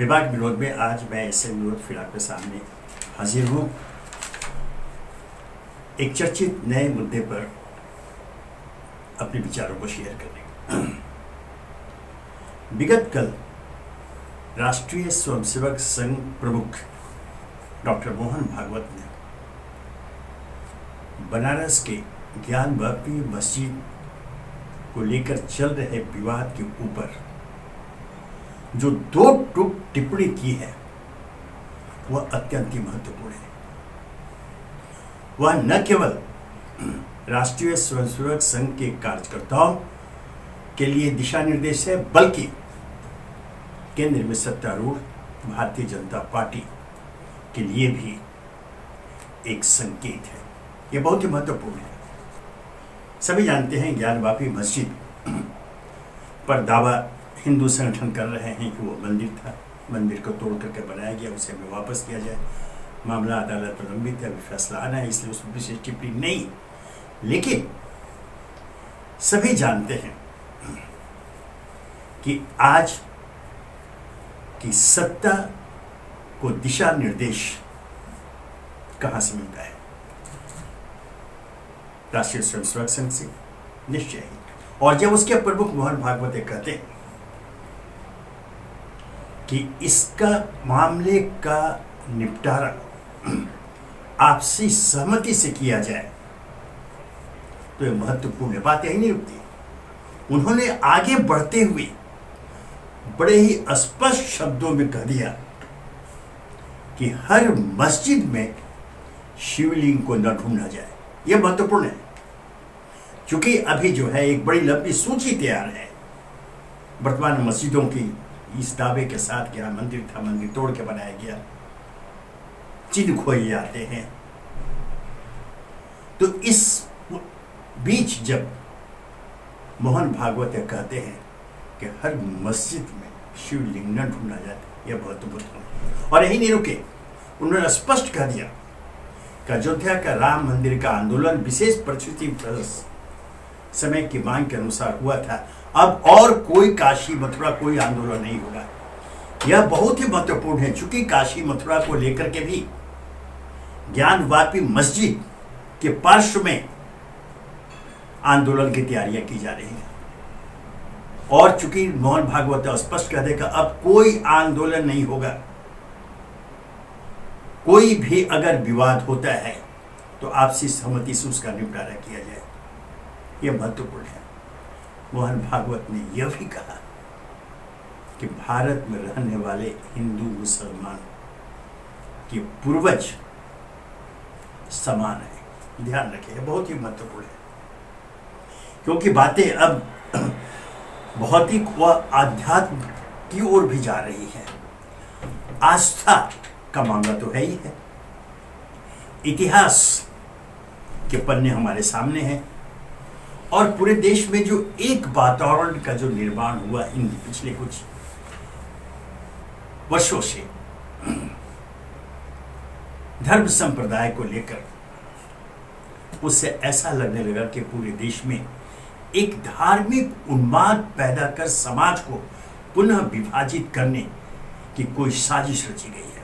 विभाग विरोध में आज मैं ऐसे विरोध फिर आपके सामने हाजिर हूँ एक चर्चित नए मुद्दे पर अपने विचारों को शेयर करने। विगत कल राष्ट्रीय स्वयंसेवक संघ प्रमुख डॉक्टर मोहन भागवत ने बनारस के ज्ञानवापी मस्जिद को लेकर चल रहे विवाद के ऊपर जो दो टूक टिप्पणी की है वह अत्यंत ही महत्वपूर्ण है। वह न केवल राष्ट्रीय स्वयंसेवक संघ के कार्यकर्ताओं के लिए दिशा निर्देश है बल्कि केंद्र में सत्तारूढ़ भारतीय जनता पार्टी के लिए भी एक संकेत है। यह बहुत ही महत्वपूर्ण है। सभी जानते हैं ज्ञानवापी मस्जिद पर दावा हिंदू संगठन कर रहे हैं कि वो मंदिर था, मंदिर को तोड़ करके बनाया गया, उसे हमें वापस किया जाए। मामला अदालत में लंबित है, अभी फैसला आना है, इसलिए उसमें विशेष टिप्पणी नहीं। लेकिन सभी जानते हैं कि आज की सत्ता को दिशा निर्देश कहां से मिलता है? राष्ट्रीय स्वयंसेवक संघ से निश्चय ही। और जब उसके प्रमुख मोहन भागवत कहते हैं कि इसका मामले का निपटारा आपसी सहमति से किया जाए तो यह महत्वपूर्ण बात यही नहीं रुकती। उन्होंने आगे बढ़ते हुए बड़े ही स्पष्ट शब्दों में कह दिया कि हर मस्जिद में शिवलिंग को न ढूंढा जाए। यह महत्वपूर्ण है क्योंकि अभी जो है एक बड़ी लंबी सूची तैयार है वर्तमान मस्जिदों की इस दावे के साथ कि यहाँ मंदिर था, मंदिर तोड़ के बनाया गया, चिन्ह खोए जाते हैं। तो इस बीच जब मोहन भागवत कहते हैं कि हर मस्जिद में शिवलिंग न ढूंढा जाता, यह बहुत महत्वपूर्ण। और यही नहीं रुके, उन्होंने स्पष्ट कह दिया कि अयोध्या का राम मंदिर का आंदोलन विशेष परिस्थिति समय की मांग के अनुसार हुआ था, अब और कोई काशी मथुरा कोई आंदोलन नहीं होगा। यह बहुत ही महत्वपूर्ण है क्योंकि काशी मथुरा को लेकर के भी ज्ञानवापी मस्जिद के पार्श्व में आंदोलन की तैयारियां की जा रही हैं। और चूंकि मोहन भागवत स्पष्ट कह देगा अब कोई आंदोलन नहीं होगा, कोई भी अगर विवाद होता है तो आपसी सहमति से उसका निपटारा किया जाए, यह महत्वपूर्ण है। मोहन भागवत ने यह भी कहा कि भारत में रहने वाले हिंदू मुसलमान के पूर्वज समान है। ध्यान रखें, यह बहुत ही महत्वपूर्ण है क्योंकि बातें अब भौतिक व आध्यात्म की ओर भी जा रही है। आस्था का मामला तो है ही है। इतिहास के पन्ने हमारे सामने हैं और पूरे देश में जो एक वातावरण का जो निर्माण हुआ इन पिछले कुछ वर्षों से धर्म संप्रदाय को लेकर, उससे ऐसा लगने लगा कि पूरे देश में एक धार्मिक उन्माद पैदा कर समाज को पुनः विभाजित करने की कोई साजिश रची गई है।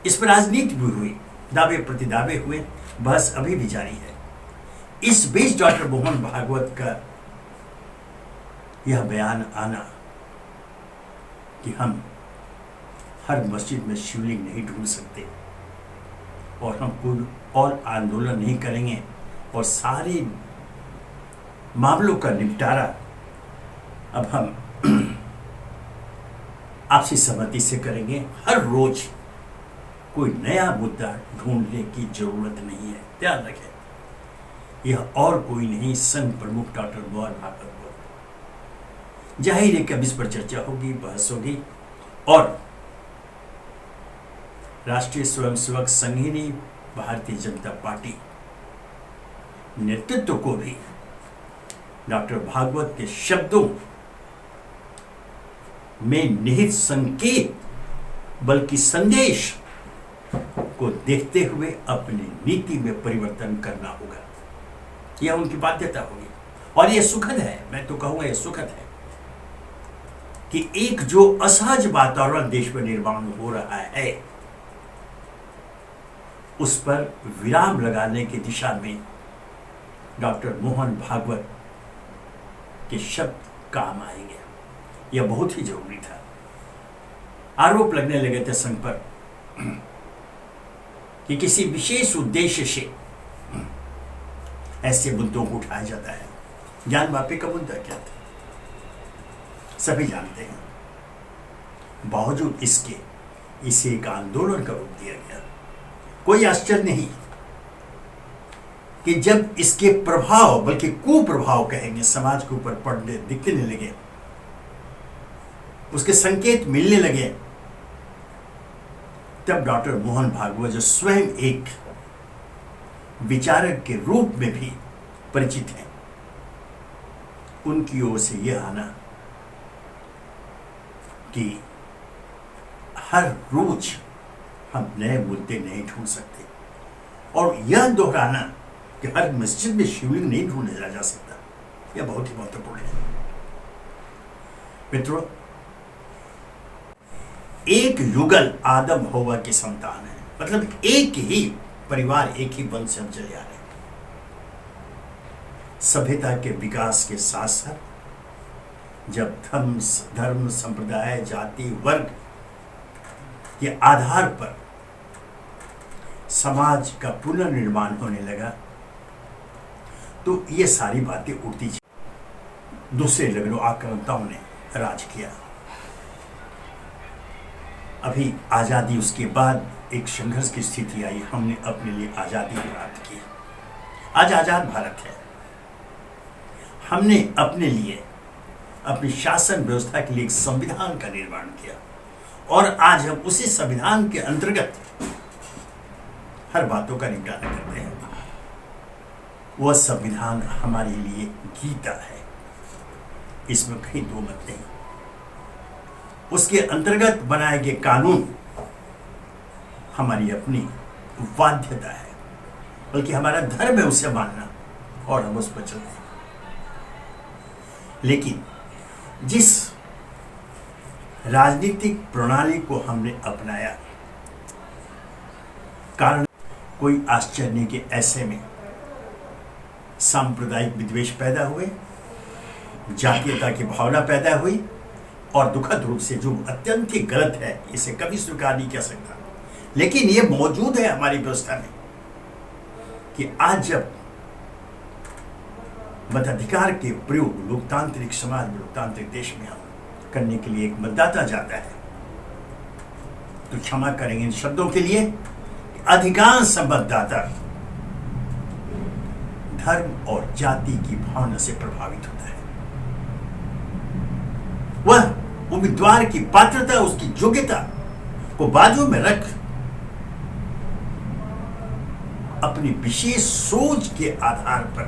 इस पर राजनीति भी हुई, दावे प्रतिदावे हुए, बहस अभी भी जारी है। इस बीच डॉक्टर मोहन भागवत का यह बयान आना कि हम हर मस्जिद में शिवलिंग नहीं ढूंढ सकते और हम कोई और आंदोलन नहीं करेंगे और सारे मामलों का निपटारा अब हम आपसी सहमति से करेंगे, हर रोज कोई नया मुद्दा ढूंढने की जरूरत नहीं है। ध्यान रखें, यह और कोई नहीं, संघ प्रमुख डॉक्टर मोहन भागवत। जाहिर है कि अब इस पर चर्चा होगी, बहस होगी और राष्ट्रीय स्वयंसेवक संघ ही नहीं, भारतीय जनता पार्टी नेतृत्व को भी डॉक्टर भागवत के शब्दों में निहित संकेत बल्कि संदेश को देखते हुए अपनी नीति में परिवर्तन करना होगा। यह उनकी बाध्यता होगी और यह सुखद है। मैं तो कहूंगा यह सुखद है कि एक जो असहज वातावरण देश में निर्माण हो रहा है उस पर विराम लगाने की दिशा में डॉक्टर मोहन भागवत के शब्द काम आएंगे। यह बहुत ही जरूरी था। आरोप लगने लगे थे संघ पर कि किसी विशेष उद्देश्य से ऐसे मुद्दों को उठाया जाता है। ज्ञान वापी का मुद्दा क्या था सभी जानते हैं। बावजूद इसके इसे एक आंदोलन का रूप दिया गया। कोई आश्चर्य नहीं कि जब इसके प्रभाव बल्कि कुप्रभाव कहेंगे समाज के ऊपर पड़ने दिखने लगे, उसके संकेत मिलने लगे, तब डॉक्टर मोहन भागवत जो स्वयं एक विचारक के रूप में भी परिचित हैं, उनकी ओर से यह आना कि हर रोज हम नए मुद्दे नहीं ढूंढ सकते और यह दोहराना कि हर मस्जिद में शिवलिंग नहीं ढूंढा जा सकता, यह बहुत ही महत्वपूर्ण है। मित्रों, एक युगल आदम हवा की संतान है, मतलब एक ही परिवार, एक ही वंश से हम चले आ रहे हैं। सभ्यता के विकास के साथ साथ जब धर्म संप्रदाय जाति वर्ग के आधार पर समाज का पुनर्निर्माण होने लगा तो ये सारी बातें उठती चली। दूसरे लेवलों आक्रांताओं ने राज किया। अभी आजादी, उसके बाद एक संघर्ष की स्थिति आई, हमने अपने लिए आजादी प्राप्त की। आज आजाद भारत है। हमने अपने लिए अपनी शासन व्यवस्था के लिए एक संविधान का निर्माण किया और आज हम उसी संविधान के अंतर्गत हर बातों का निपटारा करते हैं। वह संविधान हमारे लिए गीता है, इसमें कहीं दो मत नहीं। उसके अंतर्गत बनाए गए कानून हमारी अपनी बाध्यता है, बल्कि हमारा धर्म है उसे मानना और हम उस पर चलते हैं। लेकिन जिस राजनीतिक प्रणाली को हमने अपनाया, कारण कोई आश्चर्य नहीं कि ऐसे में सांप्रदायिक विद्वेष पैदा हुए, जातीयता की भावना पैदा हुई और दुखद रूप से जो अत्यंत ही गलत है, इसे कभी स्वीकार नहीं किया सकता। लेकिन यह मौजूद है हमारी व्यवस्था में कि आज जब मताधिकार के प्रयोग लोकतांत्रिक समाज में, लोकतांत्रिक देश में हम करने के लिए एक मतदाता जाता है तो क्षमा करेंगे इन शब्दों के लिए, अधिकांश मतदाता धर्म और जाति की भावना से प्रभावित होता है। वह उम्मीदवार की पात्रता, उसकी योग्यता को बाजू में रख अपनी विशेष सोच के आधार पर,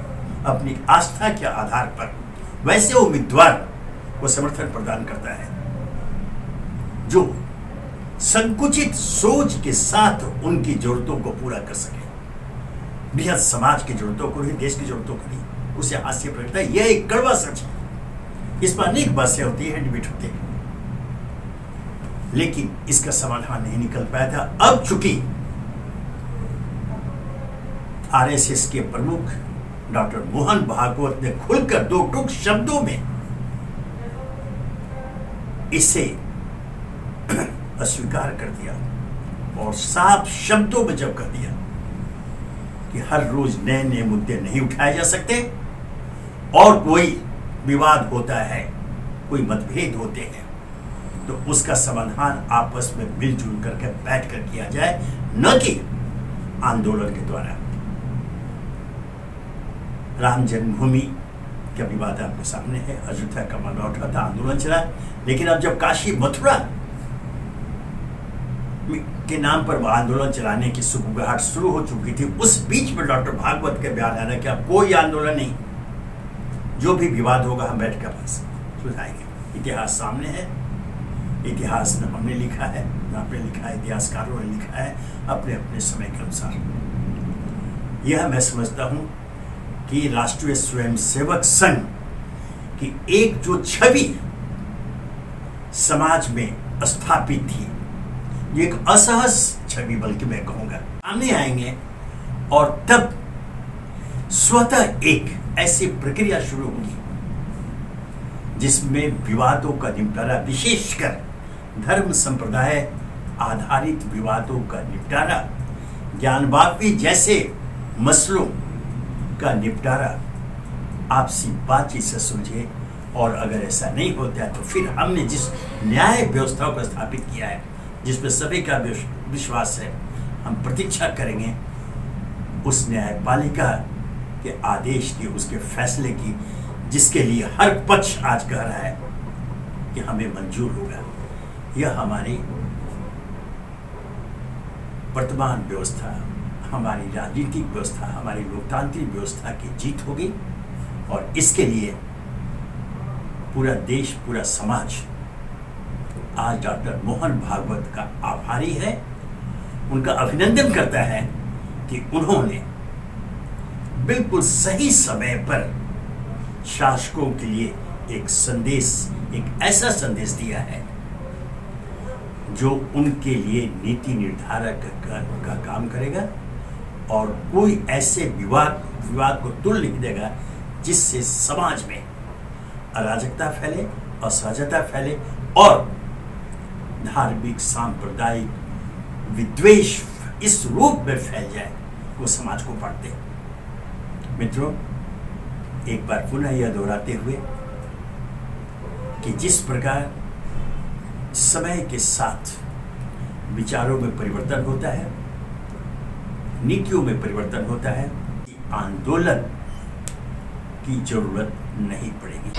अपनी आस्था के आधार पर वैसे उम्मीदवार को समर्थन प्रदान करता है जो संकुचित सोच के साथ उनकी जरूरतों को पूरा कर सके। बृहद समाज की जरूरतों को नहीं, देश की जरूरतों को नहीं, उसे हास्य प्रकटता है। यह एक कड़वा सच है। इस पर अनेक बातें होती है, डिबेट होते हैं, लेकिन इसका समाधान नहीं निकल पाया था। अब चूंकि आरएसएस के प्रमुख डॉक्टर मोहन भागवत ने खुलकर दो टूक शब्दों में इसे अस्वीकार कर दिया और साफ शब्दों में जब कह दिया कि हर रोज नए नए मुद्दे नहीं उठाए जा सकते और कोई विवाद होता है, कोई मतभेद होते हैं, तो उसका समाधान आपस में मिलजुल करके बैठकर किया जाए, न कि आंदोलन के द्वारा। राम जन्मभूमि का विवाद आपके सामने है, अयोध्या का मामला उठा था, आंदोलन चला, लेकिन अब जब काशी मथुरा के नाम पर आंदोलन चलाने की सुगबुगाहट शुरू हो चुकी थी, उस बीच में डॉक्टर भागवत के बयान आना कि अब कोई आंदोलन नहीं, जो भी विवाद होगा हम बैठ कर बस सुलझाएंगे। इतिहास सामने है, इतिहास न हमने लिखा है न आपने लिखा है, इतिहासकारों ने लिखा है अपने अपने समय के अनुसार। यह मैं समझता हूं कि राष्ट्रीय स्वयंसेवक संघ की एक जो छवि समाज में स्थापित थी, ये एक असहज छवि बल्कि मैं कहूंगा सामने आएंगे और तब स्वतः एक ऐसी प्रक्रिया शुरू होगी जिसमें विवादों का निपटारा, विशेषकर धर्म संप्रदाय आधारित विवादों का निपटारा, ज्ञानवापी जैसे मसलों का निपटारा आपसी बातचीत से सुलझे। और अगर ऐसा नहीं होता है तो फिर हमने जिस न्याय व्यवस्था को स्थापित किया है, जिसमें सभी का विश्वास है, हम प्रतीक्षा करेंगे उस न्यायपालिका के आदेश की, उसके फैसले की, जिसके लिए हर पक्ष आज कह रहा है कि हमें मंजूर होगा। यह हमारी वर्तमान व्यवस्था, हमारी राजनीतिक व्यवस्था, हमारी लोकतांत्रिक व्यवस्था की जीत होगी और इसके लिए पूरा देश, पूरा समाज आज डॉक्टर मोहन भागवत का आभारी है, उनका अभिनंदन करता है कि उन्होंने बिल्कुल सही समय पर शासकों के लिए एक संदेश, एक ऐसा संदेश दिया है जो उनके लिए नीति निर्धारक का काम करेगा और कोई ऐसे विवाद को तुल लिख देगा जिससे समाज में अराजकता फैले, असहजता फैले और धार्मिक सांप्रदायिक विद्वेष इस रूप में फैल जाए वो समाज को बांटते। मित्रों, एक बार पुनः यह दोहराते हुए कि जिस प्रकार समय के साथ विचारों में परिवर्तन होता है, नीतियों में परिवर्तन होता है, आंदोलन की जरूरत नहीं पड़ेगी।